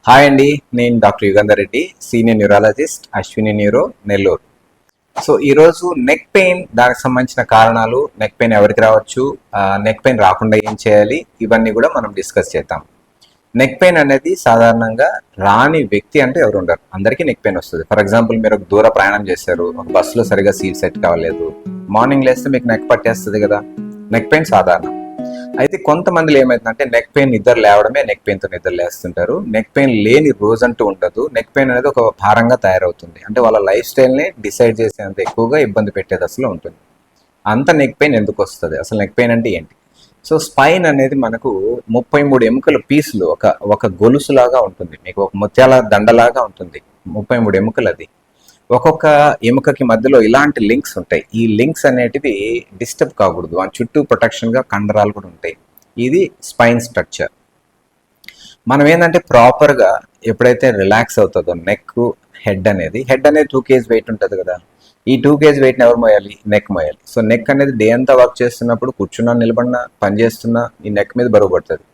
Hi అండి, నేను doctor Yugandhar Reddy, senior neurologist, Ashwini neuro, Nellore. So ఈరోజు నెక్ పెయిన్, దానికి సంబంధించిన కారణాలు, నెక్ పెయిన్ ఎవరికి రావచ్చు, నెక్ పెయిన్ రాకుండా ఏం చేయాలి, ఇవన్నీ కూడా మనం డిస్కస్ చేద్దాం. నెక్ పెయిన్ అనేది సాధారణంగా రాని వ్యక్తి అంటే ఎవరు ఉండరు, అందరికీ నెక్ పెయిన్ వస్తుంది. ఫర్ ఎగ్జాంపుల్, మీరు ఒక దూర ప్రయాణం చేశారు, ఒక బస్సులో సరిగా సీట్ సెట్ కావలేదు, మార్నింగ్ లేస్తే మీకు నెక్ పట్టేస్తుంది కదా, నెక్ పెయిన్ సాధారణం. అయితే కొంతమందిలో ఏమైతుందంటే నెక్ పెయిన్ నిద్ర లేవడమే నెక్ పెయిన్తో నిద్ర లేస్తుంటారు. నెక్ పెయిన్ లేని రోజంటూ ఉండదు. నెక్ పెయిన్ అనేది ఒక భారంగా తయారవుతుంది, అంటే వాళ్ళ లైఫ్ స్టైల్ని డిసైడ్ చేసేంత ఎక్కువగా ఇబ్బంది పెట్టేది అసలు ఉంటుంది. అంత నెక్ పెయిన్ ఎందుకు వస్తుంది, అసలు నెక్ పెయిన్ అంటే ఏంటి? సో స్పైన్ అనేది మనకు 33 ఎముకల పీసులు, ఒక గొలుసులాగా ఉంటుంది, మీకు ఒక ముత్యాల దండలాగా ఉంటుంది. 33 ఎముకలు అది. ఒక్కొక్క ఎముకకి మధ్యలో ఇలాంటి లింక్స్ ఉంటాయి. ఈ లింక్స్ అనేటివి డిస్టర్బ్ కాకూడదు, ఆ చుట్టూ ప్రొటెక్షన్గా కండరాలు కూడా ఉంటాయి. ఇది స్పైన్ స్ట్రక్చర్. మనం ఏంటంటే ప్రాపర్గా ఎప్పుడైతే రిలాక్స్ అవుతుందో నెక్, హెడ్ అనేది 2 kg వెయిట్ ఉంటుంది కదా, ఈ 2 kg వెయిట్ని ఎవరు మోయాలి? నెక్ మోయాలి. సో నెక్ అనేది డే అంతా వర్క్ చేస్తున్నప్పుడు, కూర్చున్నా నిలబడినా పని చేస్తున్నా ఈ నెక్ మీద బరువు పడుతుంది.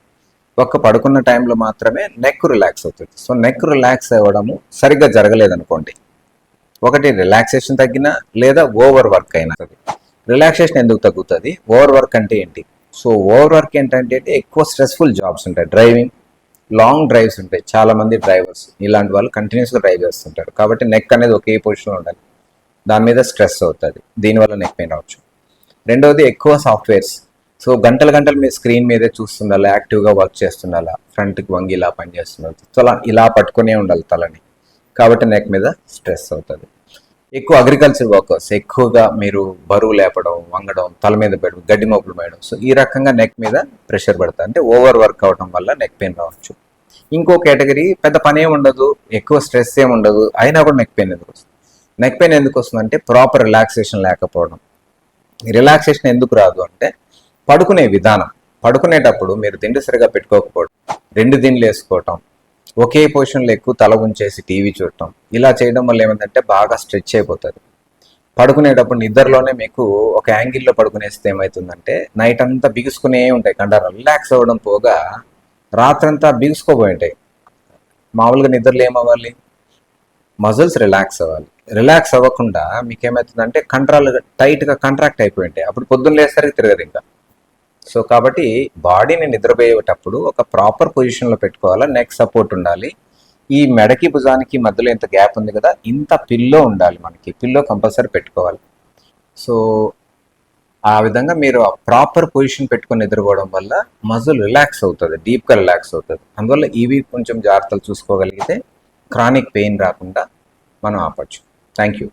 పడుకున్న టైంలో మాత్రమే నెక్ రిలాక్స్ అవుతుంది. సో నెక్ రిలాక్స్ అవ్వడము సరిగ్గా జరగలేదనుకోండి, ఒకటి రిలాక్సేషన్ తగ్గినా, లేదా ఓవర్ వర్క్ అయినా. రిలాక్సేషన్ ఎందుకు తగ్గుతుంది, ఓవర్ వర్క్ అంటే ఏంటి? సో ఓవర్ వర్క్ ఏంటంటే ఎక్కువ స్ట్రెస్ఫుల్ జాబ్స్ ఉంటాయి, డ్రైవింగ్, లాంగ్ డ్రైవ్స్ ఉంటాయి. చాలా మంది డ్రైవర్స్ ఇలాంటి వాళ్ళు కంటిన్యూస్గా డ్రైవ్ చేస్తుంటారు, కాబట్టి నెక్ అనేది ఒకే పొజిషన్లో ఉండాలి, దాని మీద స్ట్రెస్ అవుతుంది, దీనివల్ల నెక్ పెయిన్ అవచ్చు. రెండవది ఎక్కువ సాఫ్ట్వేర్స్. సో గంటలు మీరు స్క్రీన్ మీదే చూస్తుండాలి, యాక్టివ్గా వర్క్ చేస్తుండాలా, ఫ్రంట్కి వంగి ఇలా పని చేస్తుండాలి, సో ఇలా పట్టుకునే ఉండాలి తలని, కాబట్టి నెక్ మీద స్ట్రెస్ అవుతుంది. ఎక్కువ అగ్రికల్చర్ వర్కర్స్, ఎక్కువగా మీరు బరువు లేపడం, వంగడం, తల మీద పెట్టడం, గడ్డి మోపులు మేయడం, సో ఈ రకంగా నెక్ మీద ప్రెషర్ పడుతుంది, అంటే ఓవర్ వర్క్ అవడం వల్ల నెక్ పెయిన్ రావచ్చు. ఇంకో కేటగిరీ, పెద్ద పని ఏమి ఉండదు, ఎక్కువ స్ట్రెస్ ఏమి ఉండదు, అయినా కూడా నెక్ పెయిన్ ఎందుకు వస్తుంది? నెక్ పెయిన్ ఎందుకు వస్తుందంటే ప్రాపర్ రిలాక్సేషన్ లేకపోవడం. రిలాక్సేషన్ ఎందుకు రాదు అంటే పడుకునే విధానం. పడుకునేటప్పుడు మీరు దిండు సరిగా పెట్టుకోకపోవడం, 2 దిండ్లు వేసుకోవటం, ఒకే పొజిషన్లో ఎక్కువ తల ఉంచేసి టీవీ చూడటం, ఇలా చేయడం వల్ల ఏమంటే బాగా స్ట్రెచ్ అయిపోతుంది. పడుకునేటప్పుడు నిద్రలోనే మీకు ఒక యాంగిల్లో పడుకునేస్తే ఏమవుతుందంటే నైట్ అంతా బిగుసుకునే ఉంటాయి కండరాలు, రిలాక్స్ అవ్వడం పోగా రాత్రంతా బిగుసుకోబోయి ఉంటాయి. మామూలుగా నిద్రలో ఏమవ్వాలి, మజిల్స్ రిలాక్స్ అవ్వాలి. రిలాక్స్ అవ్వకుండా మీకు ఏమవుతుందంటే కండరాలు టైట్గా కాంట్రాక్ట్ అయిపోయి ఉంటాయి, అప్పుడు పొద్దున్న లేసరికి తిరగదు ఇంకా. సో కాబట్టి బాడీని నిద్రపోయేటప్పుడు ఒక ప్రాపర్ పొజిషన్లో పెట్టుకోవాలి, నెక్ సపోర్ట్ ఉండాలి. ఈ మెడకి భుజానికి మధ్యలో ఇంత గ్యాప్ ఉంది కదా, ఇంత పిల్లో ఉండాలి, మనకి పిల్లో కంపల్సరీ పెట్టుకోవాలి. సో ఆ విధంగా మీరు ఆ ప్రాపర్ పొజిషన్ పెట్టుకొని నిద్రపోవడం వల్ల మజిల్ రిలాక్స్ అవుతుంది, డీప్గా రిలాక్స్ అవుతుంది. అందువల్ల ఇవి కొంచెం జాగ్రత్తలు చూసుకోగలిగితే క్రానిక్ పెయిన్ రాకుండా మనం ఆపచ్చు. Thank you.